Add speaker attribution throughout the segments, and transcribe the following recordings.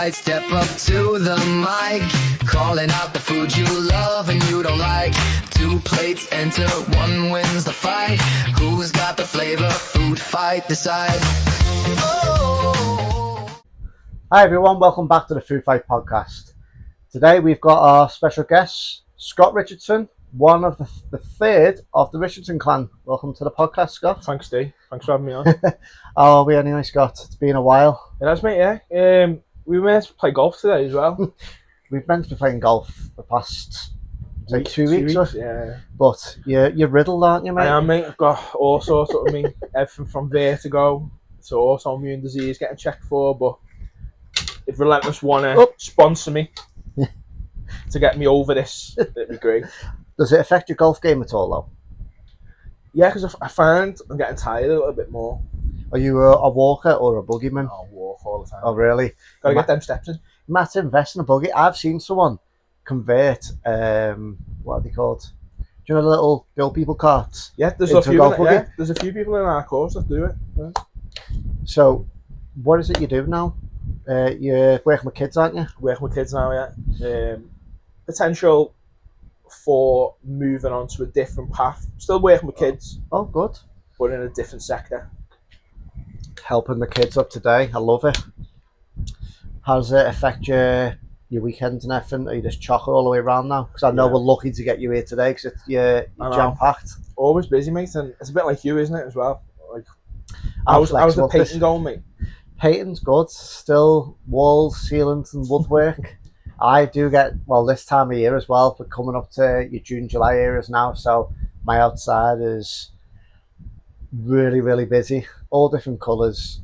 Speaker 1: FoodFight, step up to the mic, calling out the food you love and you don't like. 2 plates enter, 1 wins the fight. Who's got the flavor? FoodFight, decide. Oh.
Speaker 2: Hi everyone, welcome back to the FoodFight podcast. Today we've got our special guest, Scott Richardson, one of the third of the Richardson clan. Welcome to the podcast, Scott.
Speaker 3: Thanks, Dee. Thanks for having me on.
Speaker 2: Oh, we anyway, Scott. It's been a while.
Speaker 3: It has, mate, yeah. We were meant to play golf today as well.
Speaker 2: We've meant to be playing golf the past, say, 2 weeks.
Speaker 3: Yeah.
Speaker 2: But you're riddled, aren't you, mate?
Speaker 3: I am, mate. I've got all sorts of everything from vertigo to autoimmune disease getting checked for, but if Relentless want to sponsor me to get me over this, it'd be great.
Speaker 2: Does it affect your golf game at all, though?
Speaker 3: Yeah, because I find I'm getting tired a little bit more.
Speaker 2: Are you a walker or a buggyman?
Speaker 3: I walk all the time.
Speaker 2: Oh, really?
Speaker 3: Gotta get them steps in.
Speaker 2: Matt, invest in a buggy. I've seen someone convert, what are they called? Do you know the little old people carts?
Speaker 3: Yeah, there's a few. There's a few people in our course that do it. Yeah.
Speaker 2: So, what is it you do now? You're working with kids, aren't you?
Speaker 3: Working with kids now, yeah. Potential for moving on to a different path. Still working with kids.
Speaker 2: Oh, good.
Speaker 3: But in a different sector.
Speaker 2: Helping the kids up today. I love it. How does it affect your weekends and everything? Are you just chocker all the way around now? Because I know we're lucky to get you here today because you're jam-packed.
Speaker 3: Always busy, mate. And it's a bit like you, isn't it, as well? Like, how's the painting going, mate?
Speaker 2: Painting's good. Still walls, ceilings and woodwork. I do get, well, this time of year as well, but coming up to your June, July areas now, so my outside is really, really busy. All different colours.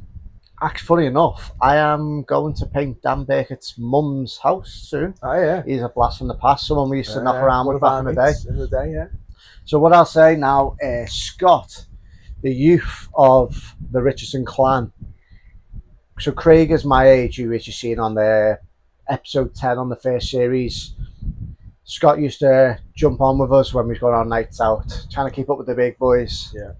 Speaker 2: Actually, funny enough, I am going to paint Dan Burkett's mum's house soon.
Speaker 3: Oh, yeah.
Speaker 2: He's a blast from the past, someone we used to knock around with back in the day.
Speaker 3: In the day, yeah.
Speaker 2: So what I'll say now, Scott, the youth of the Richardson clan. So Craig is my age, who is you seen on the episode 10 on the first series. Scott used to jump on with us when we was going on nights out, trying to keep up with the big boys.
Speaker 3: Yeah.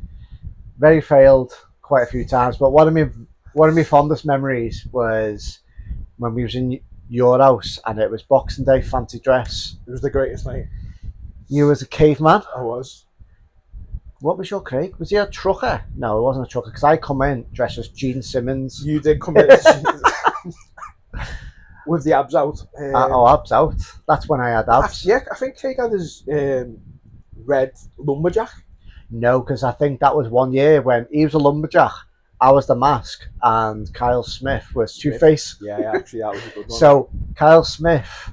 Speaker 2: Very failed quite a few times, but one of my fondest memories was when we was in your house and it was Boxing Day fancy dress.
Speaker 3: It was the greatest night.
Speaker 2: You was a caveman?
Speaker 3: I was.
Speaker 2: What was your Craig? Was he a trucker? No, it wasn't a trucker because I come in dressed as Gene Simmons.
Speaker 3: You did come in with the abs out.
Speaker 2: Abs out. That's when I had abs.
Speaker 3: I think Craig had his red lumberjack.
Speaker 2: No, because I think that was one year when he was a lumberjack, I was the mask, and Kyle Smith was Two-Face.
Speaker 3: Yeah, actually that was a good one.
Speaker 2: So Kyle Smith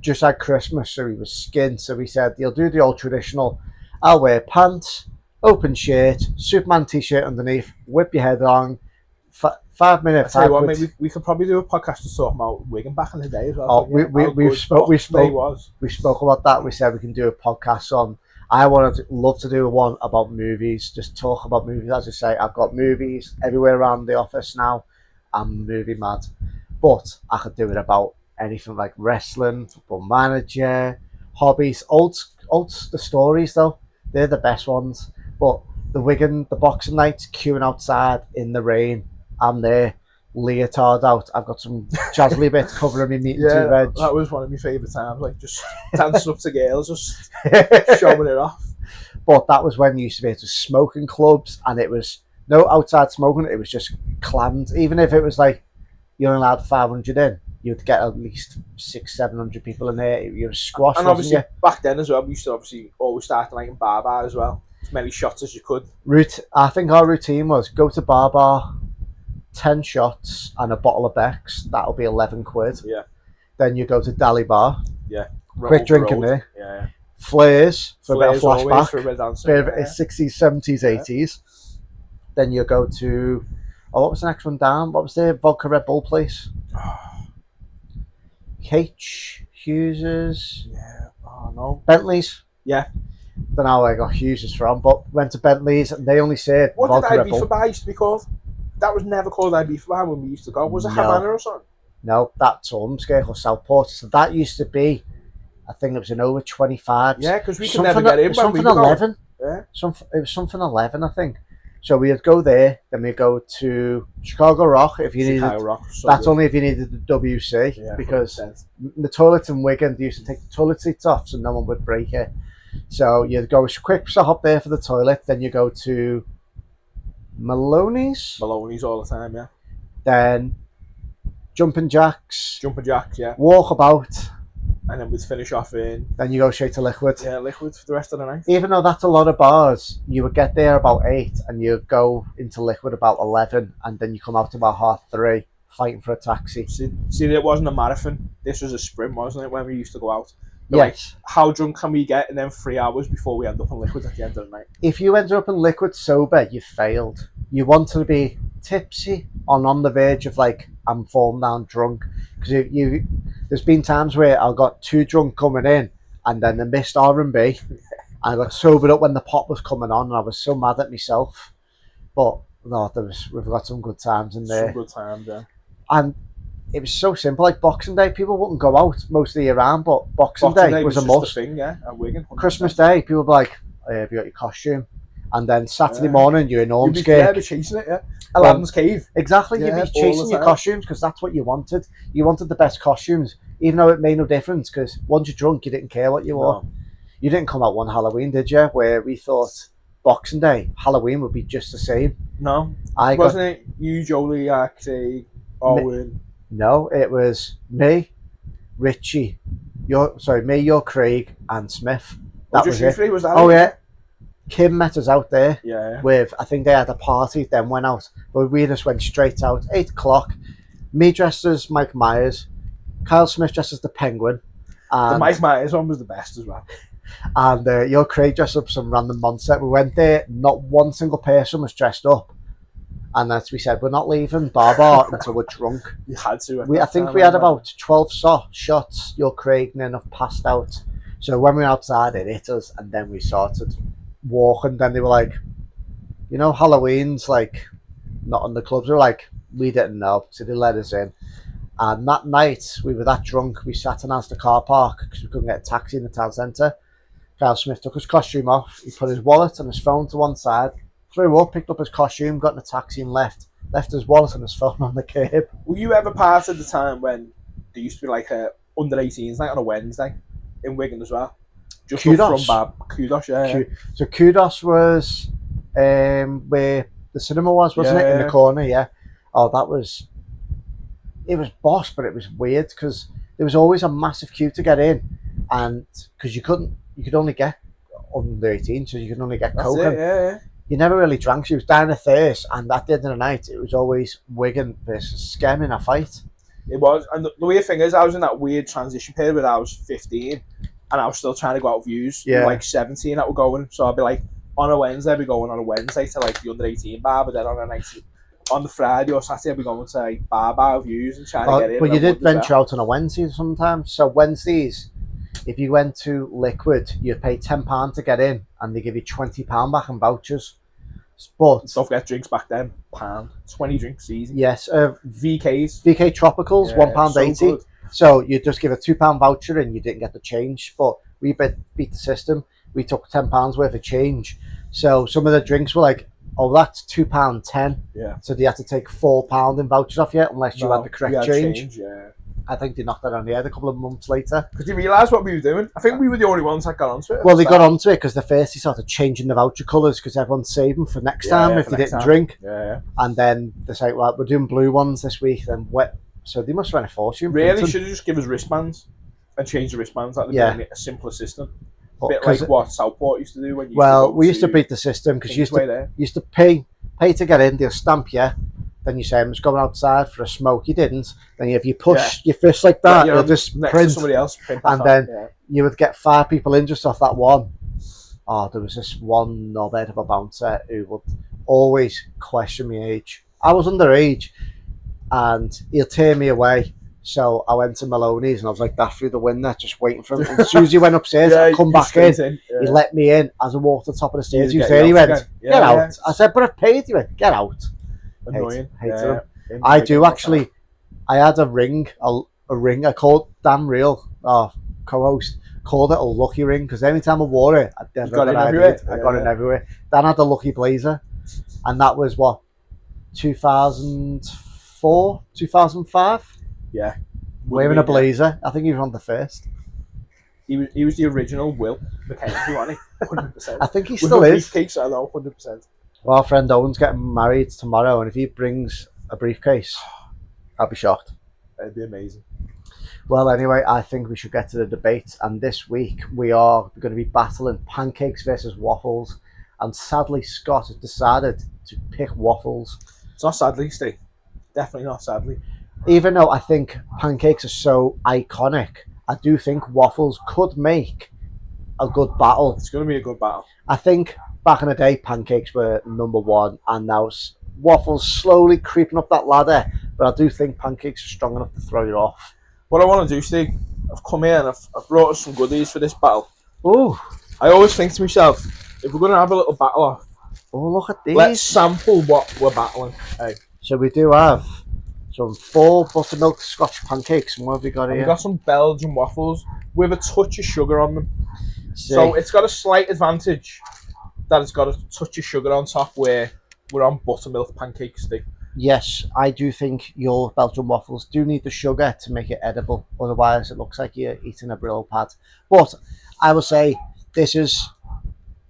Speaker 2: just had Christmas, so he was skinned. So he said, "You'll do the old traditional. I'll wear pants, open shirt, Superman t-shirt underneath, whip your head on, 5 minutes."
Speaker 3: I tell you what, mate, we could probably do a podcast to talk about Wigan back in the day as well.
Speaker 2: Oh, we spoke about that. We said we can do a podcast on. I love to do one about movies. Just talk about movies. As I say, I've got movies everywhere around the office now. I'm movie mad, but I could do it about anything like wrestling, Football Manager, hobbies, the stories though. They're the best ones. But the boxing nights, queuing outside in the rain, I'm there, leotard out. I've got some jazzly bits covering me meat and two veg.
Speaker 3: That was one of my favourite times, like just dancing up to girls, just showing it off.
Speaker 2: But that was when you used to be able to smoke in clubs, and it was no outside smoking, it was just clammed. Even if it was like you only allowed 500 in, you'd get at least 600-700 people in there. You were squashed.
Speaker 3: And obviously back then as well, we used to always start like in bar as well. As many shots as you could. I think our routine was go to bar, 10 shots and a bottle of Beck's. That'll be 11 quid. Yeah.
Speaker 2: Then you go to Dally Bar.
Speaker 3: Yeah.
Speaker 2: Quick drink in there.
Speaker 3: Yeah.
Speaker 2: Flares for a bit of flashback.
Speaker 3: For a bit of dancing.
Speaker 2: Bit of 60s, 70s, 80s. Then you go to, what was the next one down? What was the vodka Red Bull place? Hughes's.
Speaker 3: Yeah. Oh no.
Speaker 2: Bentley's.
Speaker 3: Yeah.
Speaker 2: Don't know where I got Hughes's from, but went to Bentley's and they only said
Speaker 3: what did IB for Bar used to be called? That was never called IB for Bar when we used to go. Was it Havana or something?
Speaker 2: No, that's Ormskirk or Southport. So that used to be, I think it was an over 25.
Speaker 3: Yeah, because we could never get in when we
Speaker 2: were 11.
Speaker 3: Yeah.
Speaker 2: It was something 11, I think. So we'd go there, then we'd go to Chicago Rock if you
Speaker 3: Chicago
Speaker 2: needed.
Speaker 3: Rock, so
Speaker 2: That's
Speaker 3: good.
Speaker 2: only if you needed the WC,
Speaker 3: Yeah,
Speaker 2: because
Speaker 3: 100%.
Speaker 2: the toilets in Wigan, they used to take the toilet seats off so no one would break it. So you'd go quick stop there for the toilet, then you go to Maloney's,
Speaker 3: Maloney's all the time, yeah.
Speaker 2: then Jumping Jacks,
Speaker 3: Jumping Jacks, yeah.
Speaker 2: Walkabout,
Speaker 3: And then we'd finish off in
Speaker 2: then you go straight to Liquid.
Speaker 3: yeah, Liquid for the rest of the night.
Speaker 2: Even though that's a lot of bars, you would get there about 8 and you go into Liquid about 11, and then you come out about 3:30 fighting for a taxi.
Speaker 3: See, it wasn't a marathon. This was a sprint, wasn't it? When we used to go out. But like,
Speaker 2: Yes.
Speaker 3: how drunk can we get in them 3 hours before we end up in Liquid at the end of the night?
Speaker 2: If you ended up in Liquid sober, you failed. You wanted to be tipsy on the verge of like, I'm falling down drunk. Because there's been times where I got too drunk coming in, and then they missed R&B. I got sobered up when the pop was coming on, and I was so mad at myself. But no, we've got some good times in there.
Speaker 3: Some good times, yeah.
Speaker 2: And it was so simple. Like Boxing Day, people wouldn't go out most of the year round, but Boxing Day was a
Speaker 3: just
Speaker 2: must.
Speaker 3: a thing, yeah, at Wigan. 100%.
Speaker 2: Christmas Day, people would be like, have you got your costume? And then Saturday
Speaker 3: Yeah.
Speaker 2: morning, you're in
Speaker 3: You'd be,
Speaker 2: Ormskirk.
Speaker 3: be chasing it, yeah. Aladdin's Cave.
Speaker 2: Exactly,
Speaker 3: Yeah,
Speaker 2: you'd
Speaker 3: all
Speaker 2: be
Speaker 3: the
Speaker 2: chasing your
Speaker 3: time.
Speaker 2: costumes because that's what you wanted. You wanted the best costumes, even though it made no difference, because once you're drunk, you didn't care what you wore.
Speaker 3: No.
Speaker 2: You didn't come out one Halloween, did you? Where we thought Boxing Day, Halloween would be just the same.
Speaker 3: No.
Speaker 2: I got
Speaker 3: Wasn't it you, Jolie, Craig, Owen?
Speaker 2: no. It was me, Richie, your Craig, and Smith. That was
Speaker 3: just you
Speaker 2: it.
Speaker 3: three, was that
Speaker 2: Oh
Speaker 3: it?
Speaker 2: yeah, Kim met us out there.
Speaker 3: Yeah.
Speaker 2: With, I think they had a party, then went out, but we just went straight out. 8 o'clock. Me dressed as Mike Myers, Kyle Smith dressed as the Penguin,
Speaker 3: The
Speaker 2: and
Speaker 3: Mike Myers one was the best as well.
Speaker 2: your Craig dressed up some random monster. We went there, not one single person was dressed up, and as we said, we're not leaving Bar until we're drunk.
Speaker 3: You had to.
Speaker 2: I think we had about 12 shots. Your Craig and enough passed out. So when we were outside, it hit us, and then we started walking. Then they were like, Halloween's like not in the clubs. We were like, we didn't know, so they let us in. And that night, we were that drunk, we sat in the car park because we couldn't get a taxi in the town centre. Kyle Smith took his costume off, he put his wallet and his phone to one side, threw up, picked up his costume, got in a taxi and left his wallet and his phone on the curb.
Speaker 3: Were you ever part of the time when there used to be like a under 18s night on a Wednesday in Wigan as well? Just
Speaker 2: Kudos.
Speaker 3: from Kudos, yeah.
Speaker 2: So Kudos was where the cinema was, wasn't it? In the corner, yeah. Oh, it was boss, but it was weird because there was always a massive queue to get in, and because you could only get under 18, so you could only get Coke.
Speaker 3: Yeah.
Speaker 2: You never really drank, so you was down a thirst, and at the end of the night, it was always Wigan versus Skem in a fight.
Speaker 3: It was, and the weird thing is, I was in that weird transition period where I was 15, and I was still trying to go out with views.
Speaker 2: Yeah.
Speaker 3: Like 17 that were going, so I'd be like, on a Wednesday, I'd be going on a Wednesday to like the under 18 bar, but then on the Friday or Saturday, I'd be going to like bar views and trying to get in.
Speaker 2: But you did venture out on a Wednesday sometimes. So Wednesdays, if you went to Liquid, you'd pay £10 to get in, and they give you £20 back in vouchers. But
Speaker 3: don't forget drinks back then, £1, 20 drinks easy.
Speaker 2: Yes,
Speaker 3: VKs,
Speaker 2: VK Tropicals, £1.80.
Speaker 3: So,
Speaker 2: so you just give a £2 voucher and you didn't get the change. But we beat the system. We took £10 worth of change. So some of the drinks were like, oh, that's £2.10.
Speaker 3: Yeah.
Speaker 2: So they had to take £4 in vouchers off you unless you had the correct change.
Speaker 3: Yeah.
Speaker 2: I think they knocked that on the head a couple of months later.
Speaker 3: Because they realised what we were doing. I think we were the only ones that got onto it.
Speaker 2: Well, they got onto it because the first they started changing the voucher colours because everyone's saving for next time if they didn't drink.
Speaker 3: Yeah.
Speaker 2: And then they say, well, we're doing blue ones this week. Then wet. So they must have run a fortune.
Speaker 3: Really, should have just give us wristbands and change the wristbands. That would have been a simpler system. A bit like what Southport used to do when you.
Speaker 2: Well, we used to beat the system because you used to pay to get in. They'll stamp you. Then you say, I'm just going outside for a smoke. You didn't. Then if you push your fist like that, it'll just print.
Speaker 3: Somebody else print
Speaker 2: and then you would get 5 people in just off that one. Oh, there was this one knobhead of a bouncer who would always question my age. I was underage, and he'll tear me away. So I went to Maloney's and I was like that through the window, just waiting for him. And as soon as he went upstairs, I come back in. He let me in. As I walked to the top of the stairs, he was there. He went, get out. I said, but I've paid. He went, get out.
Speaker 3: Annoying.
Speaker 2: Hated him. I do actually. I had a ring. A ring. I called Dan Real, our co-host, called it a lucky ring because any time I wore it, I got it everywhere. Dan had the lucky blazer. And that was what, 2004, 2005.
Speaker 3: Yeah.
Speaker 2: Wearing a blazer. I think he was on the first.
Speaker 3: He was the original Will Mackenzie, wasn't he? 100%.
Speaker 2: I think he
Speaker 3: With
Speaker 2: still
Speaker 3: a
Speaker 2: is.
Speaker 3: briefcase, I know, 100%.
Speaker 2: Well, our friend Owen's getting married tomorrow, and if he brings a briefcase, I'll be shocked.
Speaker 3: It'd be amazing.
Speaker 2: Well, anyway, I think we should get to the debate. And this week we are going to be battling pancakes versus waffles. And sadly, Scott has decided to pick waffles.
Speaker 3: It's not sadly, Steve. Definitely not sadly.
Speaker 2: Even though I think pancakes are so iconic, I do think waffles could make a good battle.
Speaker 3: It's going to be a good battle.
Speaker 2: I think back in the day, pancakes were number one, and now waffles slowly creeping up that ladder. But I do think pancakes are strong enough to throw you off.
Speaker 3: What I want to do, Steve, I've come here and I've brought us some goodies for this battle.
Speaker 2: Ooh.
Speaker 3: I always think to myself, if we're going to have a little battle off,
Speaker 2: Oh, look at these.
Speaker 3: let's sample what we're battling. Hey.
Speaker 2: So we do have some 4 buttermilk Scotch pancakes. And what have we got here?
Speaker 3: We've got some Belgian waffles with a touch of sugar on them.
Speaker 2: See.
Speaker 3: So it's got a slight advantage that it's got a touch of sugar on top where we're on buttermilk pancakes, Steve.
Speaker 2: Yes, I do think your Belgian waffles do need the sugar to make it edible. Otherwise, it looks like you're eating a Brillo pad. But I will say this is,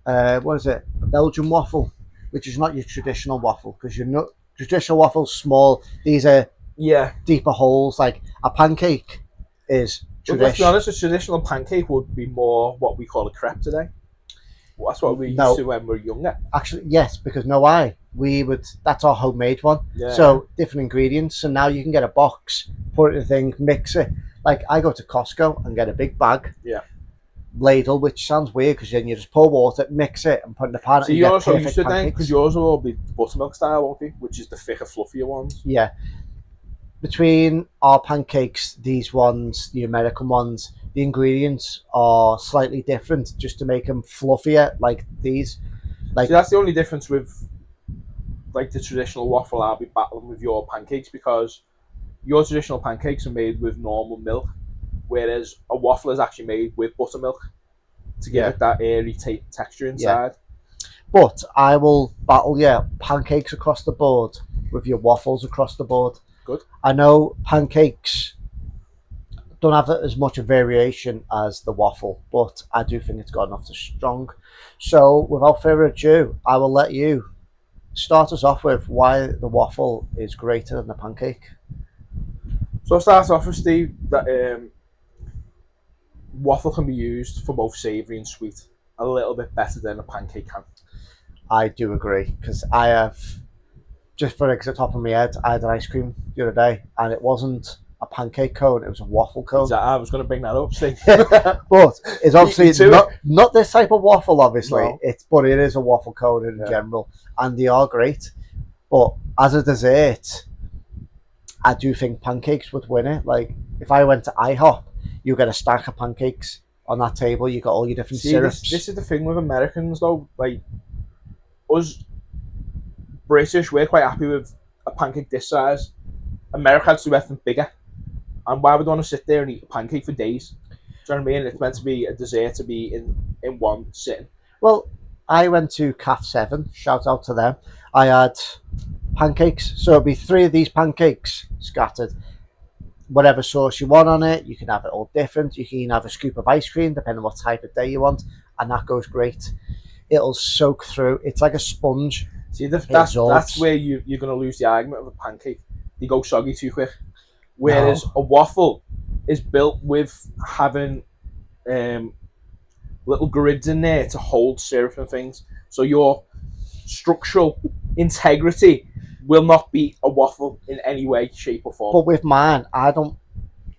Speaker 2: what is it? A Belgian waffle, which is not your traditional waffle, because your traditional waffle's small. These are deeper holes. Like a pancake is
Speaker 3: But let's be
Speaker 2: traditional.
Speaker 3: honest, a traditional pancake would be more what we call a crepe today. That's what we used to when we were younger.
Speaker 2: Actually, yes, because that's our homemade one.
Speaker 3: Yeah.
Speaker 2: So different ingredients. So now you can get a box, put it in a thing, mix it. Like I go to Costco and get a big bag.
Speaker 3: Yeah.
Speaker 2: Ladle, which sounds weird because then you just pour water, mix it, and put it in the pan.
Speaker 3: So yours are used to then, because yours will all be buttermilk style, won't be? Which is the thicker, fluffier ones.
Speaker 2: Yeah. Between our pancakes, these ones, the American ones, the ingredients are slightly different just to make them fluffier, like these. Like
Speaker 3: See, that's the only difference with like the traditional waffle. I'll be battling with your pancakes because your traditional pancakes are made with normal milk, whereas a waffle is actually made with buttermilk to give it that airy texture inside.
Speaker 2: But I will battle pancakes across the board with your waffles across the board.
Speaker 3: Good.
Speaker 2: I know pancakes don't have as much a variation as the waffle, but I do think it's got enough to strong. So without further ado, I will let you start us off with why the waffle is greater than the pancake.
Speaker 3: So I'll start off with Steve that waffle can be used for both savoury and sweet a little bit better than a pancake can.
Speaker 2: I do agree, because I have, just for the top of my head, I had an ice cream the other day and it wasn't a pancake cone, it was a waffle cone.
Speaker 3: I was going to bring that up, Steve.
Speaker 2: But it's obviously not this type of waffle, obviously.
Speaker 3: No.
Speaker 2: But it is a waffle cone in general, and they are great. But as a dessert, I do think pancakes would win it. Like if I went to IHOP, you get a stack of pancakes on that table. You got all your different syrups.
Speaker 3: This is the thing with Americans, though. Like us British, we're quite happy with a pancake this size. Americans do everything bigger. And why would I want to sit there and eat a pancake for days? Do you know what I mean? It's meant to be a dessert to be in one sitting.
Speaker 2: Well, I went to Caf 7, shout out to them. I had pancakes, so it'd be 3 of these pancakes scattered. Whatever sauce you want on it, you can have it all different. You can even have a scoop of ice cream, depending on what type of day you want, and that goes great. It'll soak through. It's like a sponge.
Speaker 3: See, that's where you're going to lose the argument of a pancake. They go soggy too quick. Whereas a waffle is built with having little grids in there to hold syrup and things. So your structural integrity will not be a waffle in any way, shape or form.
Speaker 2: But with mine, the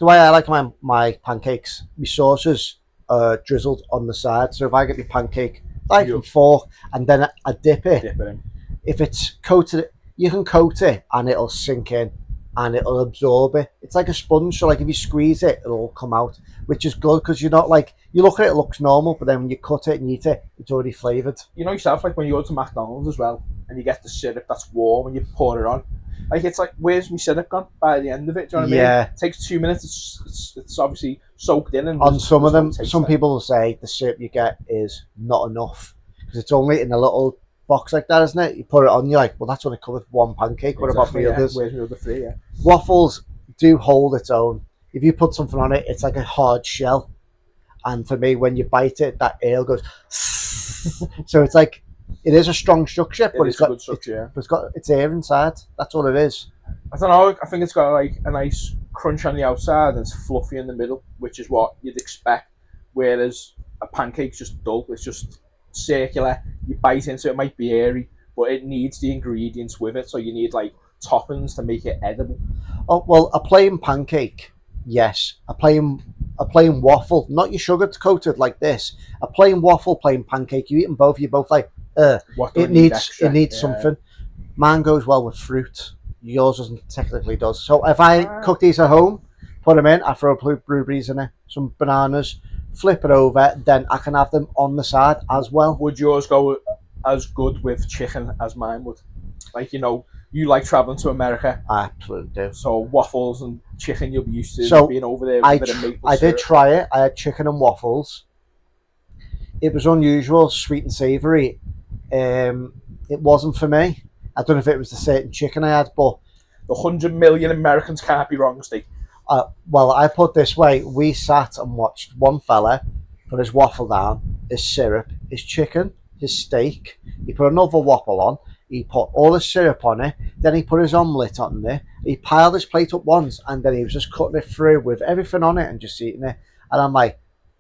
Speaker 2: way I like my pancakes, my sauces are drizzled on the side. So if I get my pancake, like from fork, and then I dip it
Speaker 3: in.
Speaker 2: If it's coated, you can coat it and it'll sink in and it'll absorb it. It's like a sponge, so like if you squeeze it, it'll all come out, which is good because you're not like, you look at it, it looks normal, but then when you cut it and eat it, it's already flavoured.
Speaker 3: You know yourself, like when you go to McDonald's as well and you get the syrup that's warm and you pour it on, like it's like, where's my syrup gone by the end of it? Do you know what I mean? It takes 2 minutes. It's obviously soaked in. And
Speaker 2: on some of them, some people will say the syrup you get is not enough because it's only in a little box like that, isn't it? You put it on, you're like, well, that's only covered one pancake. What about the others?
Speaker 3: Where's the other three? Yeah.
Speaker 2: Waffles do hold its own. If you put something on it, it's like a hard shell. And for me, when you bite it, that ale goes. So it's like, it is a strong structure, but it's got good structure, yeah. But it's got its air inside. That's all it is.
Speaker 3: I don't know. I think it's got like a nice crunch on the outside and it's fluffy in the middle, which is what you'd expect. Whereas a pancake's just dull. It's just circular. You bite into it, might be airy, but it needs the ingredients with it. So you need like toppings to make it edible.
Speaker 2: Oh well, a plain pancake, yes. A plain waffle, not your sugar coated like this. A plain waffle, plain pancake. You eat them both. You're both like, it needs something. Mine goes well with fruit. Yours doesn't technically does. So if I cook these at home, put them in, I throw blueberries in it, some bananas, flip it over, then I can have them on the side as well.
Speaker 3: Would yours go as good with chicken as mine would? Like, you know, you like travelling to America.
Speaker 2: I absolutely do.
Speaker 3: So waffles and chicken you'll be used to being over there with a bit of maple syrup.
Speaker 2: I did try it. I had chicken and waffles. It was unusual, sweet and savoury. It wasn't for me. I don't know if it was the certain chicken I had, but...
Speaker 3: The 100 million Americans can't be wrong, Steve.
Speaker 2: Well, I put it this way. We sat and watched one fella put his waffle down, his syrup, his chicken, his steak. He put another waffle on. He put all his syrup on it. Then he put his omelette on there. He piled his plate up once, and then he was just cutting it through with everything on it and just eating it. And I'm like,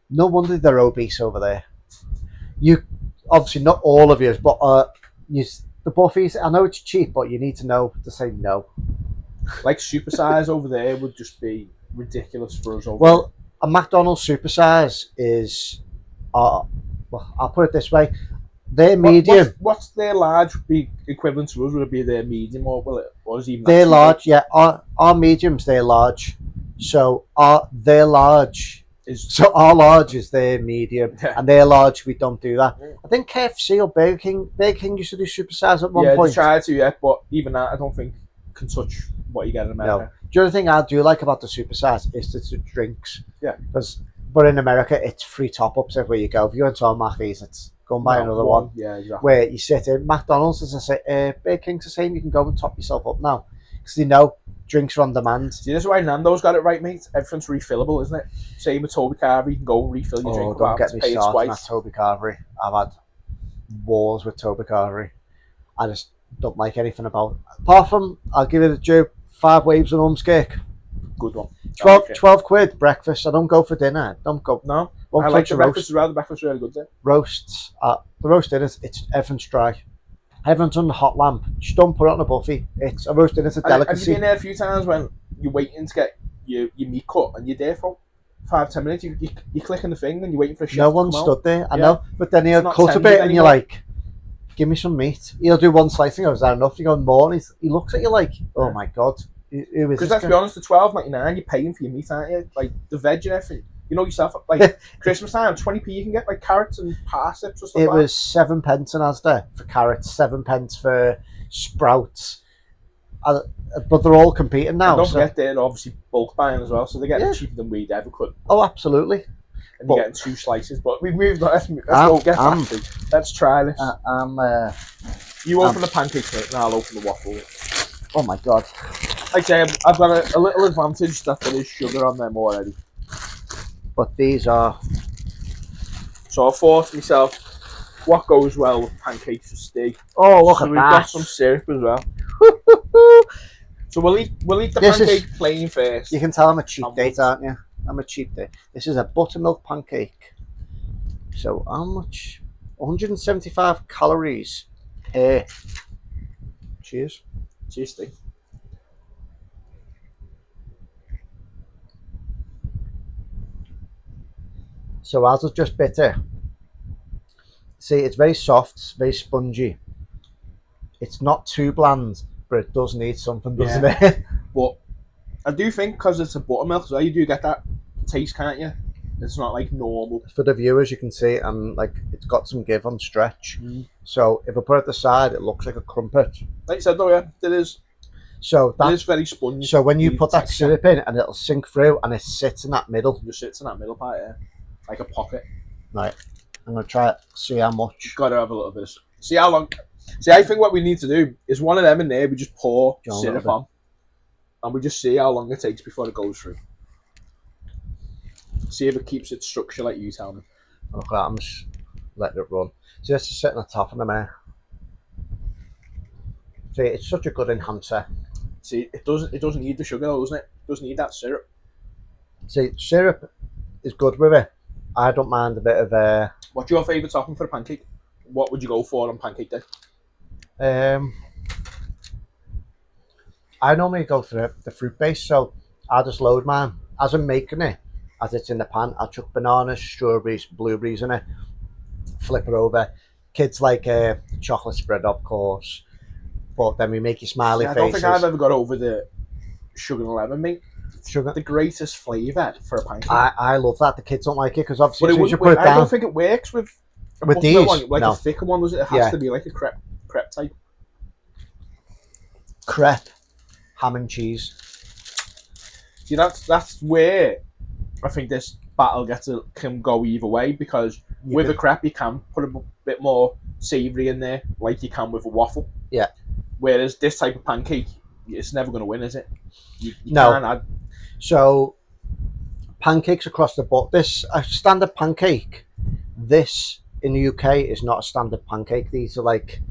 Speaker 2: no wonder they're obese over there. You, obviously not all of you, but the buffets, I know it's cheap, but you need to know to say no.
Speaker 3: Like supersize over there would just be ridiculous for us over
Speaker 2: Well, a McDonald's supersize is, well, I'll put it this way. They're medium.
Speaker 3: What's their large be equivalent to us? Would it be their medium or will it? Or is even
Speaker 2: they're large, yeah. Our mediums, they're large. So they're large. So our large is their medium, and their large, we don't do that. Yeah. I think KFC or Burger King used to do supersize at one point.
Speaker 3: Yeah, they tried to, yeah, but even that I don't think can touch what you get in America.
Speaker 2: No. The other thing I do like about the supersize is the drinks.
Speaker 3: Yeah.
Speaker 2: But in America, it's free top-ups everywhere you go. If you go into a Mackey's, it's go and buy another one.
Speaker 3: Yeah, exactly.
Speaker 2: Where you sit in. McDonald's, as I say, Burger King's the same. You can go and top yourself up now. Because you know drinks are on demand.
Speaker 3: See, this is why Nando's got it right, mate. Everything's refillable, isn't it? Same with Toby Carvery, you can go and refill your drink.
Speaker 2: Don't get me started on that Toby Carvery. I've had wars with Toby Carvery. I just don't like anything about it. Apart from, I'll give it a due, 5 waves and Um's cake.
Speaker 3: Good one.
Speaker 2: 12 quid breakfast. I don't go for dinner. Don't go.
Speaker 3: No, I like the breakfast as well. The breakfast is really good there.
Speaker 2: Roasts. The roast dinner, it's everything's dry. Everyone's on the hot lamp. Just don't put it on a buffet. It's a roast dinner. It's a delicacy.
Speaker 3: Have you been there a few times when you're waiting to get your meat cut and you're there for 5-10 minutes? You're clicking the thing and you're waiting for a chef.
Speaker 2: No one stood there. I know, but then he'll cut a bit and you're like, "Give me some meat." He'll do one slicing. Is that enough? You go more. And he looks at you like, "Oh my god."
Speaker 3: Because let's be honest, the $12.99 you're paying for your meat, aren't you? Like the veg and everything. You know yourself, like Christmas time, 20p you can get like carrots and parsnips or stuff.
Speaker 2: It was 7 pence in Asda for carrots, 7 pence for sprouts. But they're all competing now.
Speaker 3: And don't forget they're obviously bulk buying as well, so they're getting cheaper than we'd ever could.
Speaker 2: Oh, absolutely.
Speaker 3: And you're getting 2 slices. But we've moved on. Let's go get back to. Let's try this. You open the pancakes, mate, and I'll open the waffle.
Speaker 2: Oh my god.
Speaker 3: Like I say, I've got a little advantage that there is sugar on them already.
Speaker 2: But these are...
Speaker 3: So I thought to myself, what goes well with pancakes and steak?
Speaker 2: Oh, look at that.
Speaker 3: We've got some syrup as well. So we'll eat the pancake plain first.
Speaker 2: You can tell I'm a cheap date, aren't you? I'm a cheap date. This is a buttermilk pancake. So how much? 175 calories. Cheers.
Speaker 3: Cheers, Steve.
Speaker 2: So ours is just bitter. See, it's very soft, it's very spongy. It's not too bland, but it does need something, doesn't it?
Speaker 3: But I do think because it's a buttermilk as well, you do get that taste, can't you? It's not like normal.
Speaker 2: For the viewers, you can see, and like it's got some give on stretch. So if I put it at the side, it looks like a crumpet.
Speaker 3: Like you said, though, yeah, it is.
Speaker 2: So that
Speaker 3: is very spongy.
Speaker 2: So when you put that syrup in, and it'll sink through, and it sits in that middle.
Speaker 3: It just sits in that middle part, yeah, like a pocket.
Speaker 2: Right, I'm gonna try it. See how much.
Speaker 3: You've got to have a little bit. See how long. See, I think what we need to do is one of them in there, we just pour
Speaker 2: John,
Speaker 3: syrup on. And we just see how long it takes before it goes through. See if it keeps its structure like you tell me.
Speaker 2: Okay, I'm just letting it run. So this is sitting on top of the man. See, it's such a good enhancer.
Speaker 3: See, it doesn't need the sugar though, doesn't it? It doesn't need that syrup.
Speaker 2: See, syrup is good with it. I don't mind a bit of
Speaker 3: What's your favourite topping for a pancake? What would you go for on pancake day?
Speaker 2: I normally go for the fruit base, so I just load mine. As I'm making it, as it's in the pan, I'll chuck bananas, strawberries, blueberries in it, flip it over. Kids like chocolate spread, of course, but then we make you smiley faces.
Speaker 3: I don't think I've ever got over the sugar and lemon, mate.
Speaker 2: Sugar.
Speaker 3: The greatest flavour for a pancake.
Speaker 2: I love that. The kids don't like it because obviously
Speaker 3: but
Speaker 2: as soon as you put it
Speaker 3: I
Speaker 2: down.
Speaker 3: don't think it works with
Speaker 2: these.
Speaker 3: One, like
Speaker 2: no.
Speaker 3: a thicker one, does it? It has to be like a crepe type.
Speaker 2: Crepe, ham and cheese.
Speaker 3: See, that's where I think this battle can go either way, because with a crepe you can put a bit more savoury in there, like you can with a waffle.
Speaker 2: Yeah.
Speaker 3: Whereas this type of pancake, it's never going to win, is it? You
Speaker 2: no.
Speaker 3: Can't add.
Speaker 2: So, pancakes across the board. This a standard pancake. This in the UK is not a standard pancake. These are like.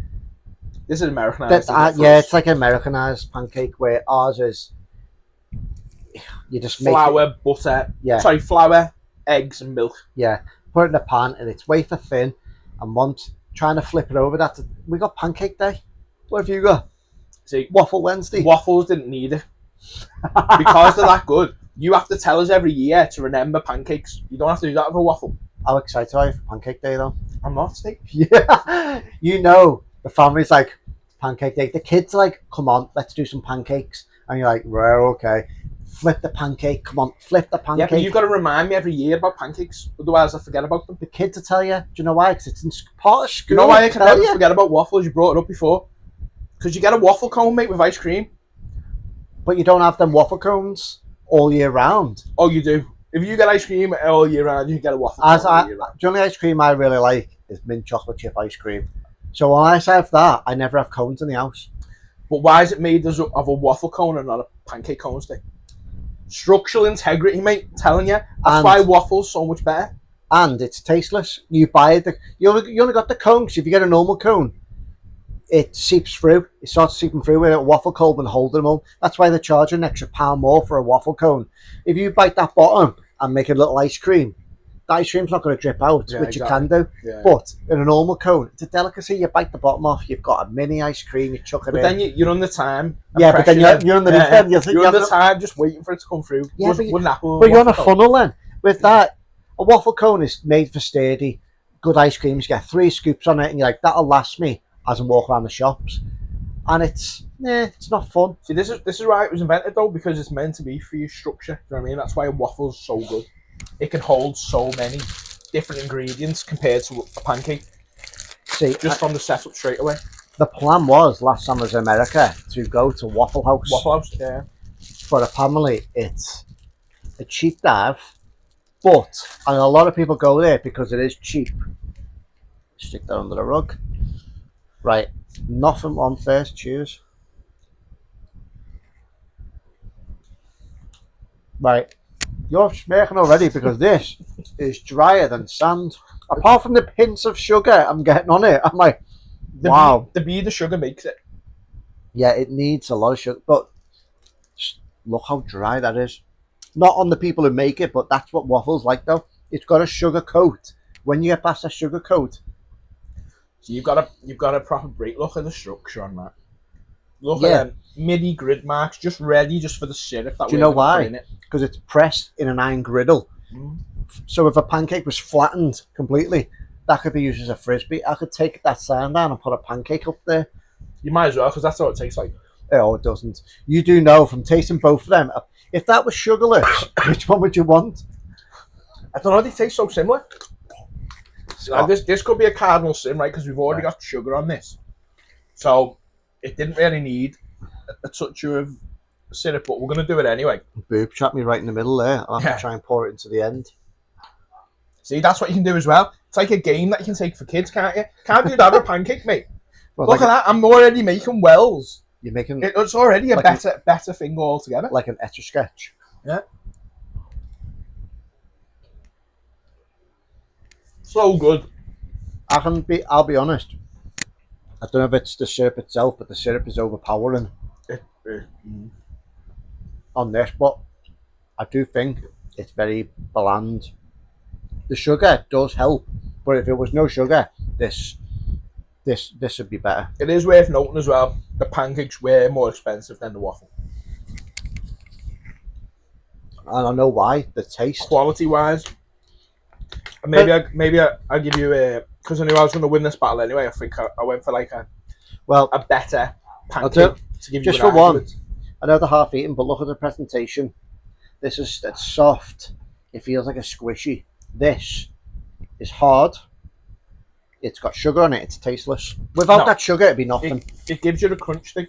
Speaker 3: This is Americanized.
Speaker 2: It's like an Americanized pancake, where ours is. You just
Speaker 3: flour, butter.
Speaker 2: Yeah.
Speaker 3: Sorry, flour, eggs, and milk.
Speaker 2: Yeah. Put it in a pan, and it's wafer thin. And once trying to flip it over, we got pancake day. What have you got?
Speaker 3: See,
Speaker 2: Waffle Wednesday.
Speaker 3: Waffles didn't need it. Because they're that good. You have to tell us every year to remember pancakes. You don't have to do that with a waffle.
Speaker 2: How excited are you for Pancake Day, though?
Speaker 3: I'm not, Steve.
Speaker 2: Yeah. You know, the family's like, Pancake Day. The kids are like, come on, let's do some pancakes. And you're like, well, okay. Flip the pancake. Come on, flip the pancake.
Speaker 3: Yeah, but you've got to remind me every year about pancakes. Otherwise, I forget about them.
Speaker 2: The kids will tell you. Do you know why? Because it's in part of school.
Speaker 3: You know why I can never forget about waffles? You brought it up before. Because you get a waffle cone, mate, with ice cream.
Speaker 2: But you don't have them waffle cones all year round.
Speaker 3: Oh, you do. If you get ice cream all year round, you can get a waffle cone all year round.
Speaker 2: The only ice cream I really like is mint chocolate chip ice cream. So when I have that, I never have cones in the house.
Speaker 3: But why is it made of a waffle cone and not a pancake cone stick? Structural integrity, mate. I'm telling you. That's why waffles so much better.
Speaker 2: And it's tasteless. You buy you only got the cone, because if you get a normal cone, it seeps through. It starts seeping through with a waffle cone and holding them on. That's why they're charging an extra £1 more for a waffle cone. If you bite that bottom and make a little ice cream, the ice cream's not going to drip out, which you can do. Yeah. But in a normal cone, it's a delicacy. You bite the bottom off, you've got a mini ice cream, you chuck it in.
Speaker 3: But then you're on the time.
Speaker 2: Yeah, but then you're on the
Speaker 3: you're on the time just waiting for it to come through.
Speaker 2: Yeah, but you're on a funnel then. With that, a waffle cone is made for sturdy, good ice creams. You get 3 scoops on it and you're like, that'll last me as I walk around the shops. And it's not fun.
Speaker 3: See, this is why it was invented though, because it's meant to be for your structure. Do you know what I mean? That's why a waffle's so good. It can hold so many different ingredients compared to a pancake. See, just from the setup straight away.
Speaker 2: The plan was last time I was in America to go to Waffle House.
Speaker 3: Waffle House, yeah.
Speaker 2: For a family, it's a cheap dive, and a lot of people go there because it is cheap. Stick that under the rug. Right, nothing on first, cheers. Right, you're smirking already because this is drier than sand. Apart from the pinch of sugar I'm getting on it, I'm like, wow.
Speaker 3: The bead of sugar makes it.
Speaker 2: Yeah, it needs a lot of sugar, but just look how dry that is. Not on the people who make it, but that's what waffles like though. It's got a sugar coat. When you get past a sugar coat,
Speaker 3: so you've got a proper break. Look at the structure on that. Look at them midi grid marks, just ready just for the syrup.
Speaker 2: Do you know why? Because it's pressed in an iron griddle. So if a pancake was flattened completely, that could be used as a frisbee. I could take that sign down and put a pancake up there.
Speaker 3: You might as well, because that's what it tastes like.
Speaker 2: Oh, it doesn't. You do know from tasting both of them. If that was sugarless, which one would you want?
Speaker 3: I don't know. They taste so similar. This could be a cardinal sin, right? Because we've already got sugar on this, so it didn't really need a touch of syrup. But we're going to do it anyway.
Speaker 2: Boob trap me right in the middle there. I'll have to try and pour it into the end. See,
Speaker 3: that's what you can do as well. It's like a game that you can take for kids, can't you? Can't do that with a pancake, mate.
Speaker 2: Well,
Speaker 3: Look
Speaker 2: like
Speaker 3: at that! I'm already making wells.
Speaker 2: You're making
Speaker 3: It's already a
Speaker 2: like
Speaker 3: better thing altogether.
Speaker 2: like an Etch a Sketch.
Speaker 3: Yeah. So good.
Speaker 2: I'll be honest. I don't know if it's the syrup itself, but the syrup is overpowering on this. But I do think it's very bland. The sugar does help, but if it was no sugar, this would be better.
Speaker 3: It is worth noting as well, the pancakes were more expensive than the waffle.
Speaker 2: And I know why. The taste,
Speaker 3: quality wise. Maybe I'll give you a, because I knew I was going to win this battle anyway. I think I went for like a better pancake to give you
Speaker 2: just for one. I know they're half eaten, but look at the presentation. It's soft. It feels like a squishy. This is hard. It's got sugar on it. It's tasteless. Without that sugar, it'd be nothing.
Speaker 3: It gives you the crunch thing.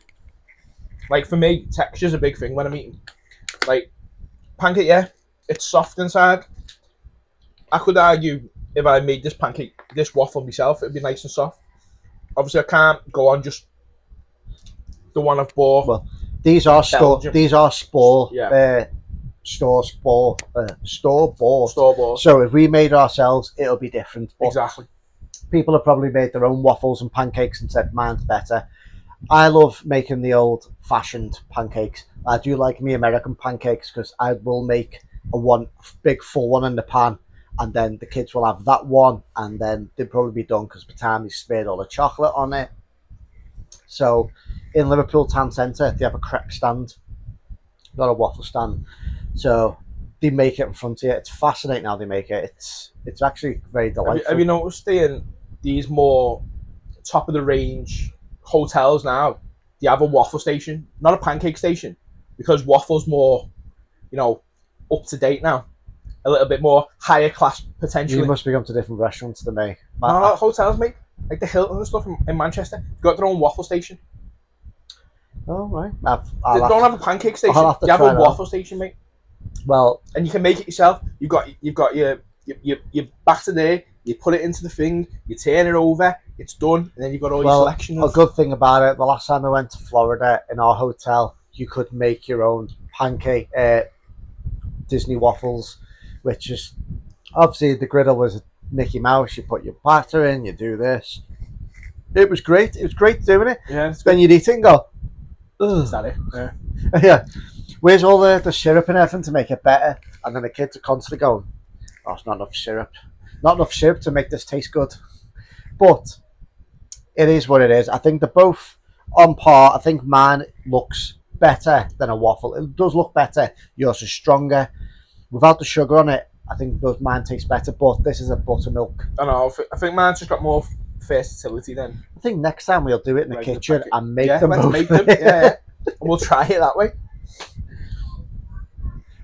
Speaker 3: Like for me, texture's a big thing when I'm eating. Like pancake, yeah, it's soft inside. I could argue if I made this waffle myself, it'd be nice and soft. Obviously, I can't go on just the one I've bought.
Speaker 2: Well, these are store bought. So if we made ourselves, it'll be different. But
Speaker 3: exactly.
Speaker 2: People have probably made their own waffles and pancakes and said mine's better. I love making the old-fashioned pancakes. I do like me American pancakes because I will make a big full one in the pan, and then the kids will have that one, and then they'll probably be done because by the time you smeared all the chocolate on it. So in Liverpool Town Centre, they have a crepe stand, not a waffle stand. So they make it in front of you. It's fascinating how they make it. It's actually very delightful.
Speaker 3: Have you noticed these more top of the range hotels now? They have a waffle station, not a pancake station, because waffles more, up to date now. A little bit more higher class potentially.
Speaker 2: You must be going to different restaurants than me.
Speaker 3: No, hotels, mate. Like the Hilton and stuff in Manchester. They've got their own waffle station.
Speaker 2: Oh, right.
Speaker 3: They don't have a pancake station. They have a waffle station, mate.
Speaker 2: Well,
Speaker 3: and you can make it yourself. You've got your batter there. You put it into the thing. You turn it over. It's done, and then you've got all your selection.
Speaker 2: A good thing about it, the last time I went to Florida in our hotel, you could make your own pancake Disney waffles, which is obviously the griddle was Mickey Mouse. You put your batter in. You do this. It was great. It was great doing it.
Speaker 3: Yeah.
Speaker 2: Then you'd eat it and go, ugh.
Speaker 3: Is that it? Yeah.
Speaker 2: Yeah. Where's all the syrup and everything to make it better? And then the kids are constantly going, oh, it's not enough syrup. Not enough syrup to make this taste good. But it is what it is. I think they're both on par. I think mine looks better than a waffle. It does look better. Yours is stronger. Without the sugar on it, I think mine tastes better. But this is a buttermilk.
Speaker 3: I know. I think mine's just got more versatility then.
Speaker 2: I think next time we'll do it in the kitchen and make them
Speaker 3: both.
Speaker 2: Make
Speaker 3: them. Yeah. And we'll try it that way.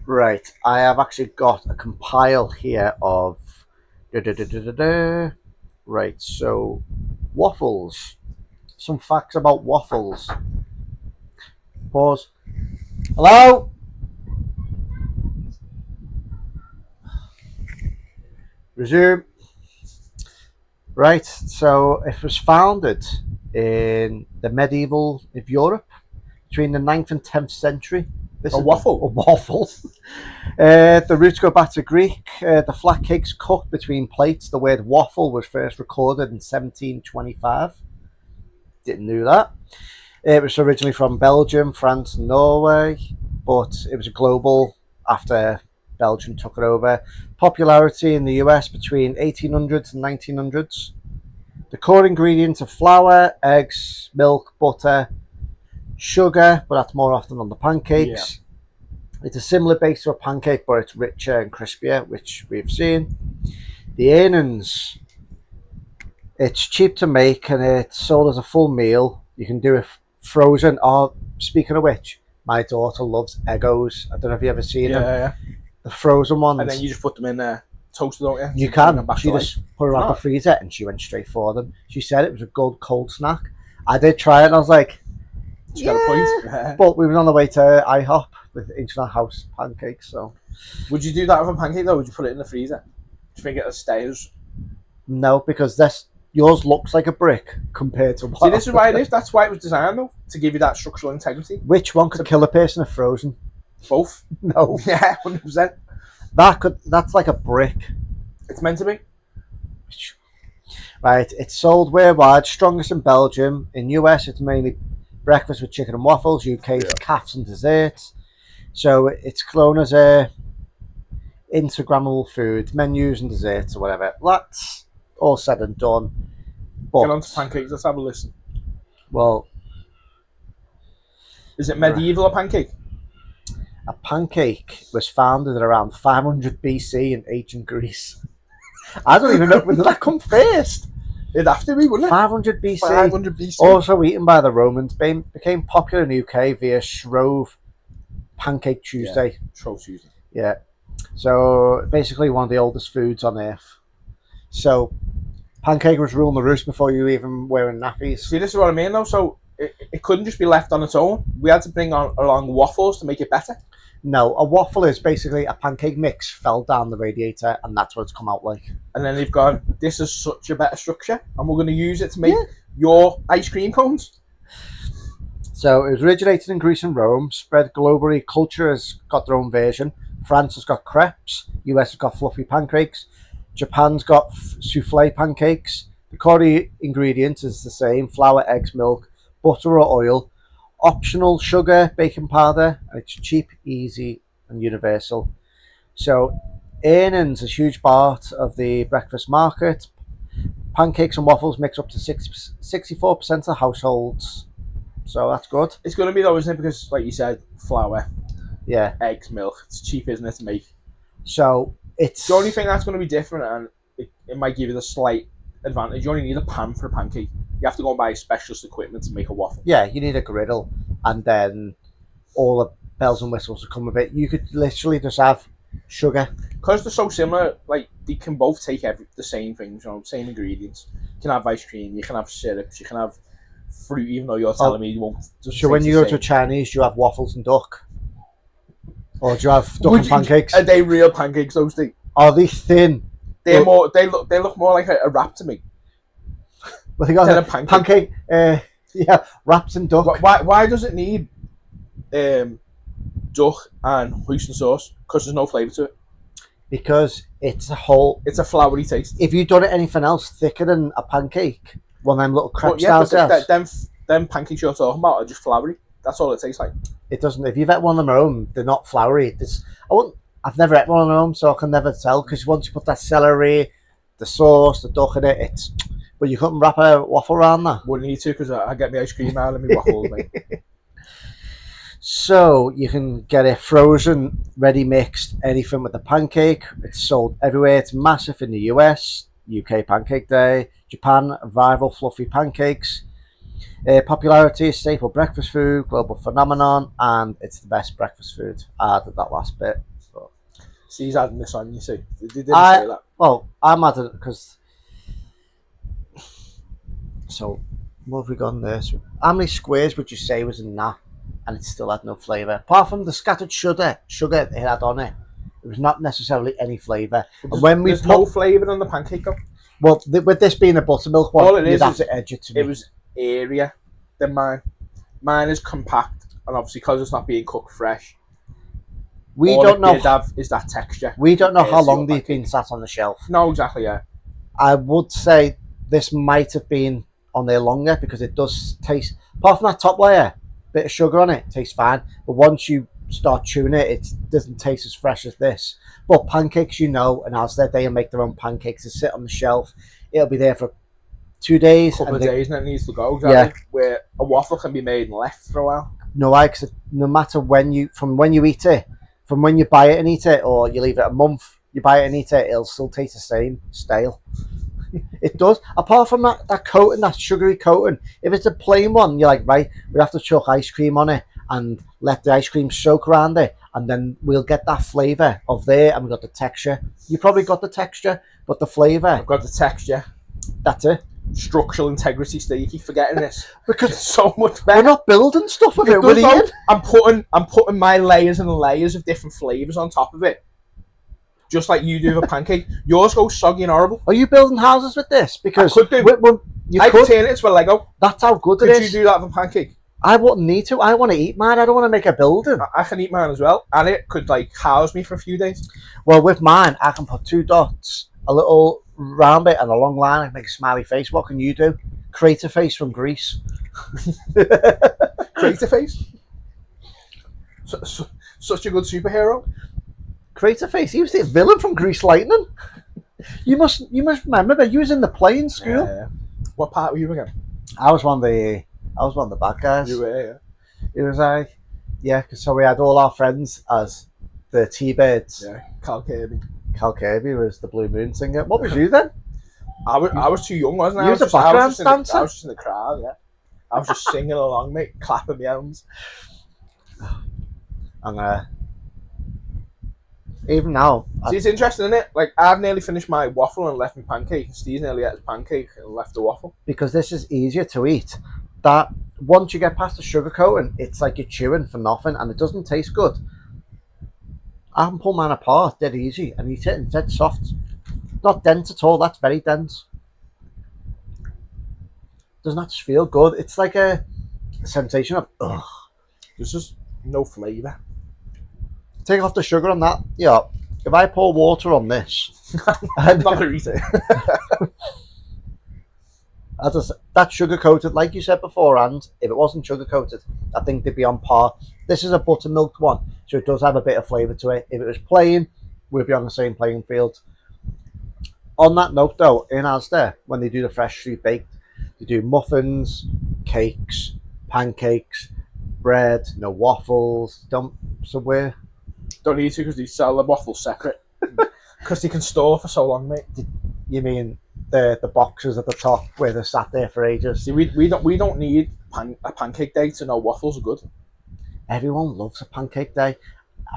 Speaker 2: Right, I have actually got a compile here of right, so waffles. Some facts about waffles. Pause. Hello? Resume. Right, so it was founded in the medieval of Europe between the 9th and 10th century.
Speaker 3: A waffle.
Speaker 2: A waffle. The roots go back to Greek. The flat cakes cooked between plates. The word waffle was first recorded in 1725. Didn't know that. It was originally from Belgium, France, and Norway, but it was global after Belgium took it over. Popularity in the US between 1800s and 1900s. The core ingredients are flour, eggs, milk, butter, sugar, but that's more often on the pancakes. Yeah. It's a similar base to a pancake, but it's richer and crispier, which we've seen. The innings, it's cheap to make and it's sold as a full meal. You can do it frozen. Or speaking of which, my daughter loves Eggos. I don't know if you ever seen them.
Speaker 3: Yeah.
Speaker 2: The frozen ones.
Speaker 3: And then you just put them in there, toasted, don't you?
Speaker 2: You can. She just put them out the freezer and she went straight for them. She said it was a good cold snack. I did try it and I was like,
Speaker 3: she got a point.
Speaker 2: But we were on the way to IHOP with Internet House pancakes. So,
Speaker 3: would you do that with a pancake though? Would you put it in the freezer? Do you think it'll stay?
Speaker 2: No, because this yours looks like a brick compared to what.
Speaker 3: See, this is why it is. That's why it was designed, though, to give you that structural integrity.
Speaker 2: Which one could kill a person if frozen?
Speaker 3: Both.
Speaker 2: No.
Speaker 3: Yeah, 100%.
Speaker 2: That's like a brick.
Speaker 3: It's meant to be.
Speaker 2: Right, it's sold worldwide, strongest in Belgium. In US, it's mainly breakfast with chicken and waffles. UK, it's cafes and desserts. So it's known as a Instagrammable food, menus and desserts or whatever. That's all said and done. But,
Speaker 3: Get on to pancakes. Let's have a listen.
Speaker 2: well,
Speaker 3: is it medieval or pancake?
Speaker 2: A pancake was founded at around 500 BC in ancient Greece. I don't even know, when did that come first?
Speaker 3: It'd have to be, wouldn't it?
Speaker 2: 500 BC.
Speaker 3: 500 BC.
Speaker 2: Also eaten by the Romans, became popular in the UK via Shrove Pancake Tuesday.
Speaker 3: Yeah, Shrove Tuesday.
Speaker 2: Yeah. So basically one of the oldest foods on earth. So pancake was ruling the roost before you even wearing nappies.
Speaker 3: See, this is what I mean, though. So it couldn't just be left on its own. We had to bring along waffles to make it better.
Speaker 2: No, a waffle is basically a pancake mix fell down the radiator, and that's what it's come out like.
Speaker 3: And then they've gone, this is such a better structure, and we're going to use it to make your ice cream cones.
Speaker 2: So it was originated in Greece and Rome, spread globally. Culture has got their own version. France has got crepes. US has got fluffy pancakes. Japan's got souffle pancakes. The core ingredient is the same: flour, eggs, milk, butter or oil. Optional sugar, baking powder, and it's cheap, easy, and universal. So, earnings is a huge part of the breakfast market. Pancakes and waffles makes up to 64% of households. So that's good.
Speaker 3: It's going to be though, isn't it? Because, like you said, flour, eggs, milk. It's cheap, isn't it, to make?
Speaker 2: So it's
Speaker 3: the only thing that's going to be different, and it might give you the slight advantage. You only need a pan for a pancake. You have to go and buy specialist equipment to make a waffle.
Speaker 2: Yeah, you need a griddle, and then all the bells and whistles that come with it. You could literally just have sugar.
Speaker 3: Because they're so similar, like they can both take the same things, same ingredients. You can have ice cream, you can have syrups, you can have fruit, even though you're telling me you won't.
Speaker 2: So when you go to a Chinese, do you have waffles and duck? Or do you have duck and pancakes?
Speaker 3: Are they real pancakes, those things?
Speaker 2: Are they thin?
Speaker 3: They look more like a wrap to me.
Speaker 2: Well, they got a pancake. Wraps and duck.
Speaker 3: Why does it need duck and hoisin sauce? Because there's no flavour to it.
Speaker 2: Because it's a
Speaker 3: floury taste.
Speaker 2: If you've done anything else thicker than a pancake, one of them little crepe style
Speaker 3: them pancakes you're talking about are just floury. That's all it tastes like.
Speaker 2: It doesn't. If you've had one of them at home, they're not floury. I've never had one of them at home, so I can never tell. Because once you put that celery, the sauce, the duck in it, but you couldn't wrap a waffle around that.
Speaker 3: Wouldn't need to, because I get my ice cream out of my waffles, mate.
Speaker 2: So you can get it frozen, ready mixed, anything with the pancake. It's sold everywhere. It's massive in the US, UK Pancake Day, Japan, rival fluffy pancakes. Popularity, staple breakfast food, global phenomenon, and it's the best breakfast food. I added that last bit. But.
Speaker 3: See, he's adding this on, you see. They didn't say that.
Speaker 2: Well, I'm adding it because... So, what have we got there? So, how many squares would you say was in that? And it still had no flavour. Apart from the scattered sugar it had on it. It was not necessarily any flavour.
Speaker 3: There's no flavour on the pancake though.
Speaker 2: Well, with this being a buttermilk one, you'd have to edge it to me.
Speaker 3: It was airier than mine. Mine is compact, and obviously because it's not being cooked fresh,
Speaker 2: we
Speaker 3: all
Speaker 2: don't know.
Speaker 3: Did have is that texture.
Speaker 2: We don't know how long they've been sat on the shelf.
Speaker 3: No, exactly. Yeah.
Speaker 2: I would say this might have been on there longer because it does taste. Apart from that top layer, bit of sugar on it, tastes fine. But once you start chewing it, it doesn't taste as fresh as this. But pancakes, and as they'll make their own pancakes. They sit on the shelf. It'll be there for 2 days.
Speaker 3: A couple of days, and it needs to go. Exactly. Yeah. Where a waffle can be made and left for a while.
Speaker 2: No, because no matter when you eat it, from when you buy it and eat it, or you leave it a month, you buy it and eat it, it'll still taste the same, stale. It does. Apart from that coating, that sugary coating. If it's a plain one, you're like, right, we have to chuck ice cream on it and let the ice cream soak around it, and then we'll get that flavour of there, and we've got the texture. You probably got the texture, but the flavour.
Speaker 3: I've got the texture.
Speaker 2: That's it.
Speaker 3: Structural integrity, Steve. You keep forgetting this.
Speaker 2: Because
Speaker 3: it's so much better.
Speaker 2: We're not building stuff with it.
Speaker 3: I'm putting my layers and layers of different flavours on top of it. just like you do with a pancake. Yours goes soggy and horrible.
Speaker 2: Are you building houses with this? Because
Speaker 3: I could do. I could turn it into a Lego.
Speaker 2: That's how good
Speaker 3: Could
Speaker 2: it is.
Speaker 3: you do that with a pancake?
Speaker 2: I wouldn't need to. I want to eat mine. I don't want to make a building.
Speaker 3: I can eat mine as well, and it could like house me for a few days.
Speaker 2: Well, with mine, I can put 2 dots, a little round bit, and a long line. I can make a smiley face. What can you do? Create a face from Greece.
Speaker 3: Create a face. Such a good superhero.
Speaker 2: Create a face. He was the villain from Grease Lightning. You must remember. You was in the play in school.
Speaker 3: Yeah. What part were you again?
Speaker 2: I was one of the bad guys.
Speaker 3: You were, yeah.
Speaker 2: It was because so we had all our friends as the T-Birds.
Speaker 3: Yeah, Cal Kirby.
Speaker 2: Cal Kirby was the Blue Moon singer. What was you then?
Speaker 3: I was too young, wasn't I?
Speaker 2: You was a background dancer?
Speaker 3: I was just in the crowd, yeah. I was just singing along, mate, clapping my hands.
Speaker 2: And even now...
Speaker 3: See, it's interesting, isn't it? Like, I've nearly finished my waffle and left my pancake, and Steve's nearly ate his pancake and left the waffle.
Speaker 2: Because this is easier to eat. That once you get past the sugar coating, it's like you're chewing for nothing, and it doesn't taste good. I can pull mine apart dead easy and eat it, and it's dead soft. Not dense at all. That's very dense. Doesn't that just feel good? It's like a sensation of ugh.
Speaker 3: There's just no flavour.
Speaker 2: Take off the sugar on that. Yeah. If I pour water on this,
Speaker 3: I'm not gonna eat it.
Speaker 2: That's sugar coated, like you said beforehand. If it wasn't sugar coated, I think they'd be on par. This is a buttermilk one, so it does have a bit of flavour to it. If it was plain, we'd be on the same playing field. On that note, though, in Asda, when they do the freshly baked, they do muffins, cakes, pancakes, bread, waffles. Don't
Speaker 3: need to, because they sell the waffles separate. Because they can store for so long, mate.
Speaker 2: You mean the boxes at the top where they're sat there for ages?
Speaker 3: See, we don't need a pancake day to know waffles are good.
Speaker 2: Everyone loves a pancake day.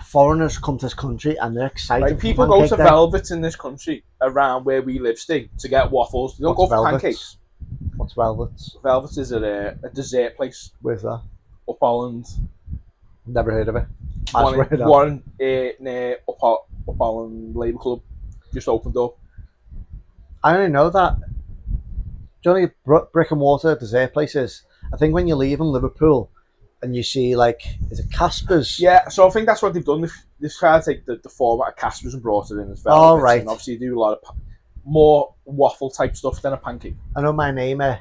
Speaker 2: Foreigners come to this country and they're excited.
Speaker 3: Like, people go to Velvet's in this country around where we live, Steve, to get waffles. They don't go for pancakes.
Speaker 2: What's Velvet's?
Speaker 3: Velvet's is a dessert place.
Speaker 2: Where's that?
Speaker 3: Up Holland.
Speaker 2: Never heard of it.
Speaker 3: One near Up Holland Labour Club just opened up.
Speaker 2: I only know that. Do you know brick and mortar dessert places? I think when you leave in Liverpool and you see, like, is it Casper's?
Speaker 3: Yeah, so I think that's what they've done. They've tried to take the format of Casper's and brought it in as well.
Speaker 2: Oh, right.
Speaker 3: And obviously you do a lot of more waffle type stuff than a pancake.
Speaker 2: I know my neighbour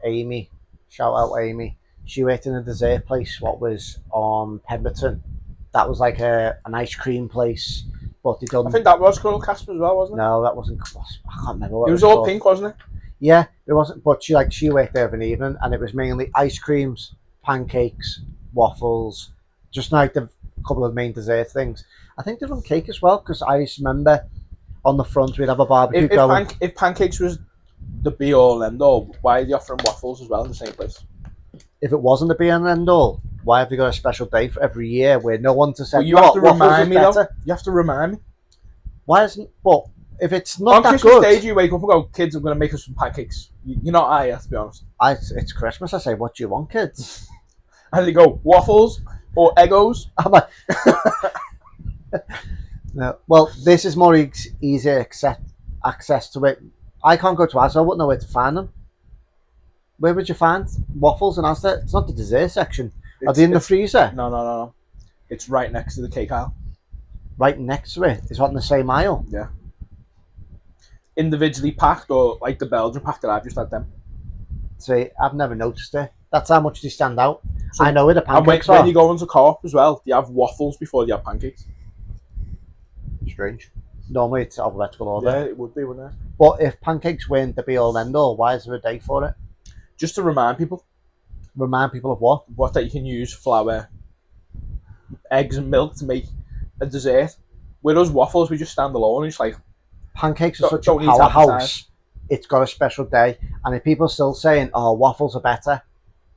Speaker 2: Amy, shout out Amy, she worked in a dessert place, what was on Pemberton. That was like an ice cream place. But they done...
Speaker 3: I think that was called Casper as well, wasn't it?
Speaker 2: No, that wasn't. I can't remember what
Speaker 3: it was all called. Pink, wasn't it?
Speaker 2: Yeah, it wasn't. But she worked there of an evening, and it was mainly ice creams, pancakes, waffles, just like the couple of main dessert things. I think they run cake as well, because I just remember on the front we'd have a barbecue going.
Speaker 3: If pancakes was the be all end all, why are they offering waffles as well in the same place?
Speaker 2: If it wasn't the be all end all, why have they got a special day for every year where no one to say?
Speaker 3: Well, you have to remind me though. You have to remind me.
Speaker 2: Why isn't? But if it's not
Speaker 3: on
Speaker 2: that
Speaker 3: Christmas
Speaker 2: good,
Speaker 3: Day, you wake up and go, "Kids, I'm going to make us some pancakes." You're not higher, to be honest.
Speaker 2: It's Christmas. I say, "What do you want, kids?"
Speaker 3: And they go, "Waffles or Eggos."
Speaker 2: I'm like, no. Well, this is more easier access to it. I can't go to Asda. I wouldn't know where to find them. Where would you find waffles in Asda? It's not the dessert section. Are they in the freezer?
Speaker 3: No. It's right next to the cake aisle.
Speaker 2: Right next to it? Is what in the same aisle?
Speaker 3: Yeah. Individually packed, or like the Belgian pack that I've just had them.
Speaker 2: See, I've never noticed it. That's how much they stand out. So, I know where the pancakes
Speaker 3: are. When you go into Co-op as well, you have waffles before you have pancakes.
Speaker 2: Strange. Normally it's alphabetical order.
Speaker 3: Yeah, it would be, wouldn't it?
Speaker 2: But if pancakes weren't the be-all end-all, why is there a day for it?
Speaker 3: Just to remind people.
Speaker 2: Remind people of what?
Speaker 3: What, that you can use flour, eggs and milk to make a dessert. Whereas waffles, we just stand alone and it's like...
Speaker 2: Pancakes are such a powerhouse. It's got a special day. And if people are still saying, oh, waffles are better,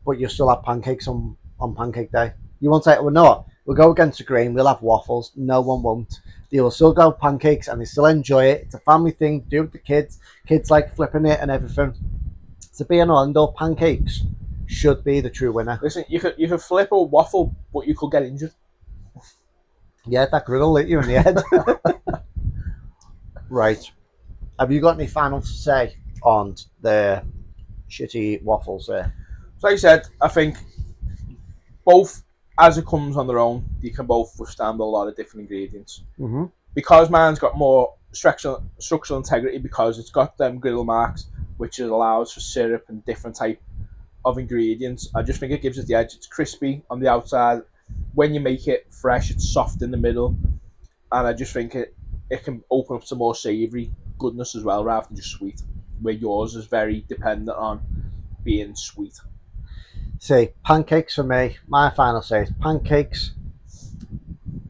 Speaker 2: but you still have pancakes on pancake day, you won't say, well, no, we'll go against the grain, we'll have waffles. No one won't. They will still go pancakes and they still enjoy it. It's a family thing, do it with the kids. Kids like flipping it and everything. To be an all pancakes should be the true winner.
Speaker 3: Listen, you could flip a waffle, but you could get injured.
Speaker 2: Yeah, that griddle hit you in the head. Right. Have you got any final to say on the shitty waffles there?
Speaker 3: So like I said, I think both, as it comes on their own, they can both withstand a lot of different ingredients.
Speaker 2: Mm-hmm.
Speaker 3: Because mine's got more structural integrity, because it's got them griddle marks, which allows for syrup and different type of ingredients. I just think it gives it the edge. It's crispy on the outside. When you make it fresh, it's soft in the middle, and I just think it can open up to more savoury goodness as well, rather than just sweet. Where yours is very dependent on being sweet.
Speaker 2: See, pancakes for me, my final say is pancakes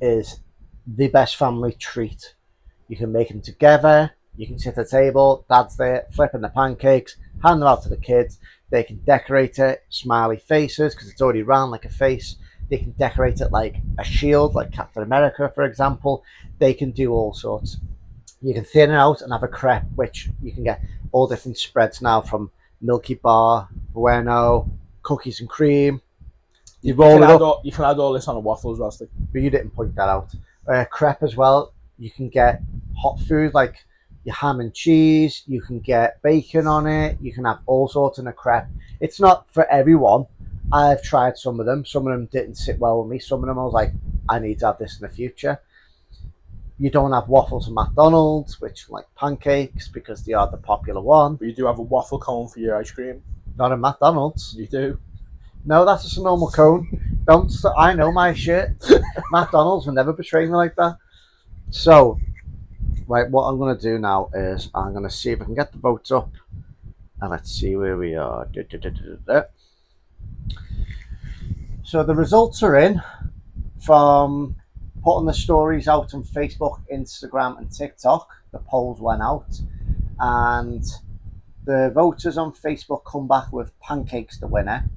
Speaker 2: is the best family treat. You can make them together, you can sit at the table, dad's there, flipping the pancakes, hand them out to the kids. They can decorate it, smiley faces, because it's already round like a face. They can decorate it like a shield, like Captain America, for example. They can do all sorts. You can thin it out and have a crepe, which you can get all different spreads now, from Milky Bar, Bueno, cookies and cream. You roll it up.
Speaker 3: You can add all this on a waffle as well, Steve.
Speaker 2: But you didn't point that out. Crepe as well. You can get hot food like your ham and cheese. You can get bacon on it. You can have all sorts in a crepe. It's not for everyone. I've tried some of them. Some of them didn't sit well with me. Some of them I was like, I need to have this in the future. You don't have waffles at McDonald's, which like pancakes, because they are the popular one.
Speaker 3: But you do have a waffle cone for your ice cream.
Speaker 2: Not at McDonald's.
Speaker 3: You do.
Speaker 2: No, that's just a normal cone. Don't. I know my shit. McDonald's will never betray me like that. So, right, what I'm going to do now is I'm going to see if I can get the votes up. And let's see where we are. So the results are in from putting the stories out on Facebook, Instagram and TikTok. The polls went out. And the voters on Facebook come back with Pancakes the winner.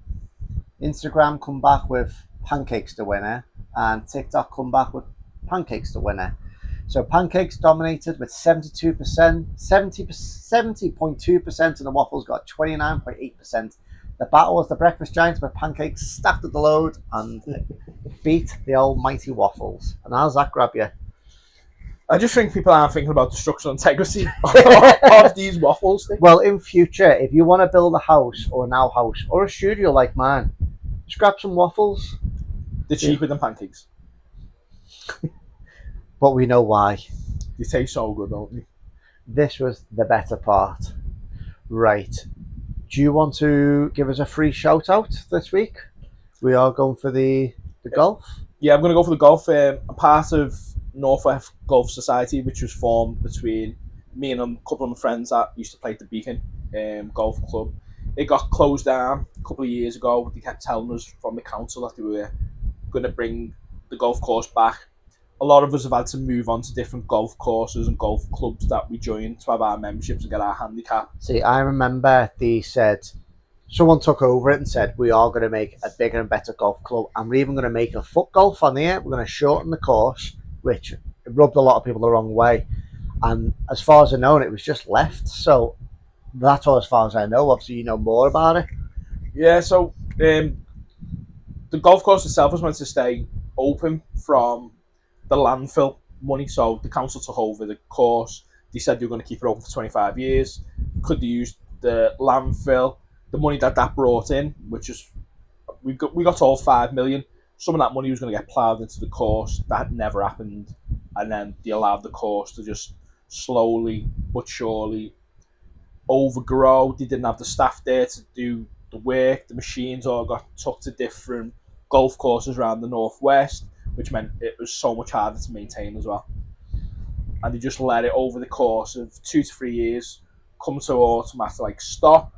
Speaker 2: Instagram come back with Pancakes the winner. And TikTok come back with Pancakes the winner. So Pancakes dominated with 72%, 70.2%, and the Waffles got 29.8%. The battle was the Breakfast Giants, with Pancakes stacked at the load and beat the almighty Waffles. And how's that grab you?
Speaker 3: I just think people aren't thinking about the structural integrity of these waffles.
Speaker 2: Well, in future, if you want to build a house or an outhouse or a studio like mine, just grab some waffles.
Speaker 3: They're cheaper than pancakes.
Speaker 2: But we know why.
Speaker 3: They taste so good, don't they?
Speaker 2: This was the better part. Right. Do you want to give us a free shout out this week? We are going for the golf.
Speaker 3: Yeah, I'm going to go for the golf. I'm part of Northwest Golf Society, which was formed between me and a couple of my friends that used to play at the Beacon Golf Club. It got closed down a couple of years ago. They kept telling us from the council that they were going to bring the golf course back. A lot of us have had to move on to different golf courses and golf clubs that we joined to have our memberships and get our handicap.
Speaker 2: See, I remember they said, someone took over it and said, we are going to make a bigger and better golf club, and we're even going to make a foot golf on here. We're going to shorten the course, which rubbed a lot of people the wrong way. And as far as I know, it was just left. So that's all as far as I know. Obviously, you know more about it.
Speaker 3: Yeah, so the golf course itself was meant to stay open from the landfill money. So the council took over the course. They said they were going to keep it open for 25 years. Could they use the landfill, the money that brought in, which is, we got all 5 million. Some of that money was going to get ploughed into the course. That never happened. And then they allowed the course to just slowly but surely overgrow. They didn't have the staff there to do the work. The machines all got took to different golf courses around the northwest, which meant it was so much harder to maintain as well. And they just let it, over the course of 2 to 3 years, come to an automatic stop.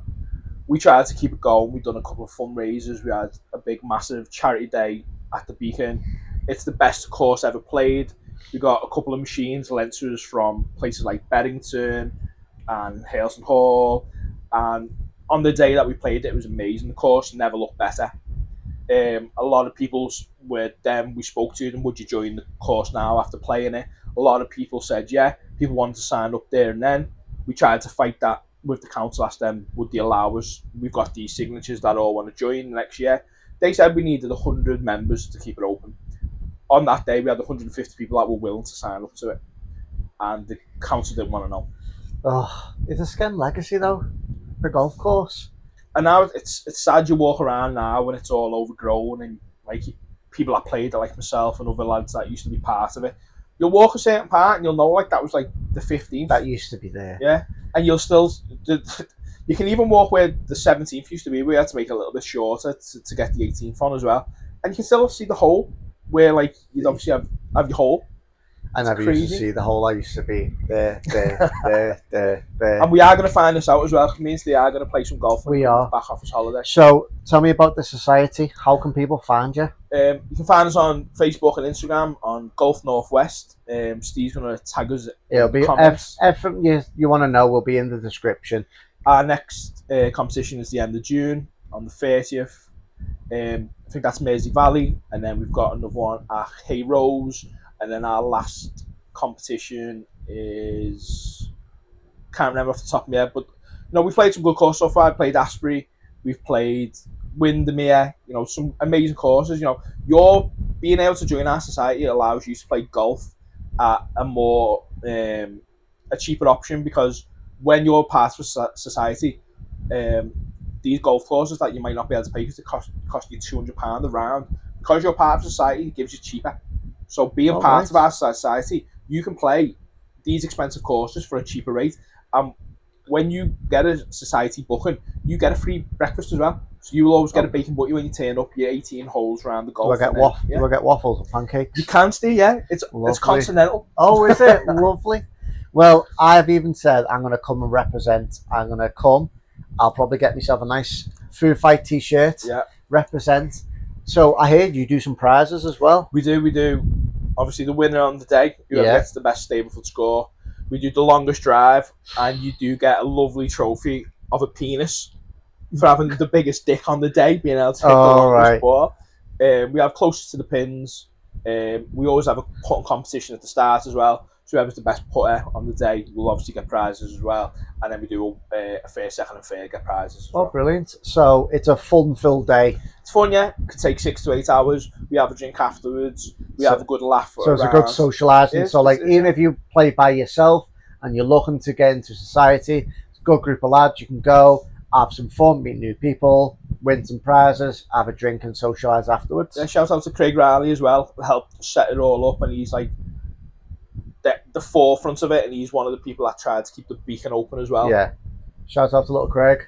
Speaker 3: We tried to keep it going. We've done a couple of fundraisers. We had a big, massive charity day at the Beacon. It's the best course ever played. We got a couple of machines lent to us from places like Beddington and Haleston Hall. And on the day that we played it was amazing. The course never looked better. A lot of people we spoke to them, would you join the course now after playing it? A lot of people said yeah. People wanted to sign up there and then. We tried to fight that with the council, asked them would they allow us. We've got these signatures that all want to join next year. They said we needed 100 members to keep it open. On that day we had 150 people that were willing to sign up to it. and the council didn't want to know.
Speaker 2: Oh, it's a scam legacy though, the golf course.
Speaker 3: And now it's sad you walk around now when it's all overgrown and like people that played it, like myself and other lads that used to be part of it. You'll walk a certain part and you'll know like that was like the 15th.
Speaker 2: That used to be there.
Speaker 3: Yeah, and you'll still. You can even walk where the 17th used to be. We had to make it a little bit shorter to get the 18th on as well, and you can still see the hole where like you'd obviously have your hole.
Speaker 2: I never used to see the hole. I used to be there.
Speaker 3: And we are going to find this out as well. It means they are going to play some golf.
Speaker 2: We are
Speaker 3: back off his holiday.
Speaker 2: So tell me about the society. How can people find you?
Speaker 3: You can find us on Facebook and Instagram on Golf Northwest. Steve's going to tag us.
Speaker 2: It'll be everything you want to know will be in the description.
Speaker 3: Our next competition is the end of June on the 30th. I think that's Mersey Valley, and then we've got another one at Hay Rose. And then our last competition is, can't remember off the top of my head, but we've played some good courses so far. I played Asprey, we've played Windermere, some amazing courses. You're being able to join our society allows you to play golf at a more a cheaper option, because when you're part of a society, these golf courses that you might not be able to pay because it cost you £200 a round, because you're part of society, it gives you cheaper. So being part of our society, you can play these expensive courses for a cheaper rate. And when you get a society booking, you get a free breakfast as well. So you will always get a bacon butty when you turn up your 18 holes around the golf.
Speaker 2: Do I get waffles or pancakes?
Speaker 3: You can, Steve, yeah. It's continental.
Speaker 2: Oh, is it? Lovely. Well, I've even said I'm going to come and represent. I'm going to come. I'll probably get myself a nice FoodFight t-shirt.
Speaker 3: Yeah.
Speaker 2: Represent. So I heard you do some prizes as well.
Speaker 3: We do. Obviously, the winner on the day, whoever gets the best Stableford score. We do the longest drive, and you do get a lovely trophy of a penis for having the biggest dick on the day, being able to hit the longest ball. We have closest to the pins. We always have a putting competition at the start as well. So whoever's the best putter on the day will obviously get prizes as well. And then we do a first, second and third get prizes as well.
Speaker 2: Brilliant. So it's a fun-filled day.
Speaker 3: It's fun, yeah. It could take 6 to 8 hours. We have a drink afterwards. We have a good laugh.
Speaker 2: So it's a good socialising. So even if you play by yourself and you're looking to get into society, it's a good group of lads. You can go, have some fun, meet new people, win some prizes, have a drink and socialise afterwards.
Speaker 3: Yeah, shout out to Craig Riley as well, who helped set it all up, and he's like the forefront of it, and he's one of the people that tried to keep the beacon open as well.
Speaker 2: Yeah. Shout out to little Craig.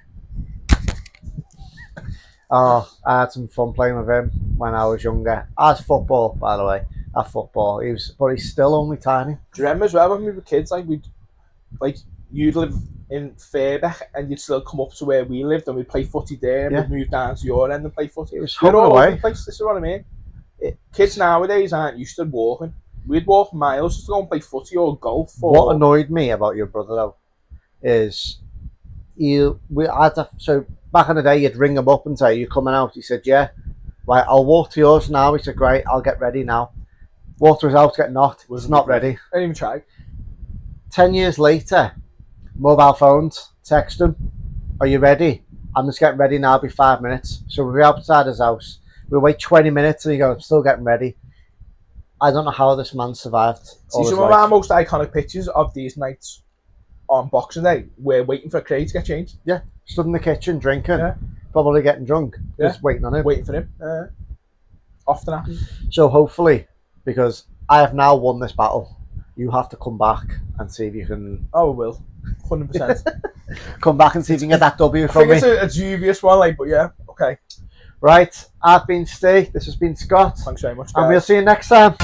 Speaker 2: Oh, I had some fun playing with him when I was younger. As football, by the way. At football. But he's still only tiny.
Speaker 3: Do you remember as well when we were kids, you'd live in Fairbeck and you'd still come up to where we lived and we'd play footy there and we'd move down to your end and play footy.
Speaker 2: It was all over the
Speaker 3: place, this is what I mean. Kids nowadays aren't used to walking. We'd walk miles just to go and play footy or golf.
Speaker 2: What annoyed me about your brother though is so back in the day you'd ring him up and say, "You coming out?" He said, "Yeah." Right, I'll walk to yours now. He said, "Great, I'll get ready now." Walked to his house, get knocked. Was not ready.
Speaker 3: I didn't even try.
Speaker 2: 10 years later, mobile phones, text him, "Are you ready?" "I'm just getting ready now, I'll be 5 minutes." So we'll be outside his house. We'll wait 20 minutes and he goes, "I'm still getting ready." I don't know how this man survived.
Speaker 3: See, some of our most iconic pictures of these nights on Boxing Day, we're waiting for Craig to get changed.
Speaker 2: Yeah, stood in the kitchen drinking, probably getting drunk, just waiting on him.
Speaker 3: Waiting for him. Often happens.
Speaker 2: So hopefully, because I have now won this battle, you have to come back and see if you can...
Speaker 3: Oh, we will. 100%.
Speaker 2: Come back and see if you can get that W from me.
Speaker 3: I think it's a dubious one, but yeah, okay.
Speaker 2: Right, I've been Steve, this has been Scott.
Speaker 3: Thanks very much, guys.
Speaker 2: And we'll see you next time.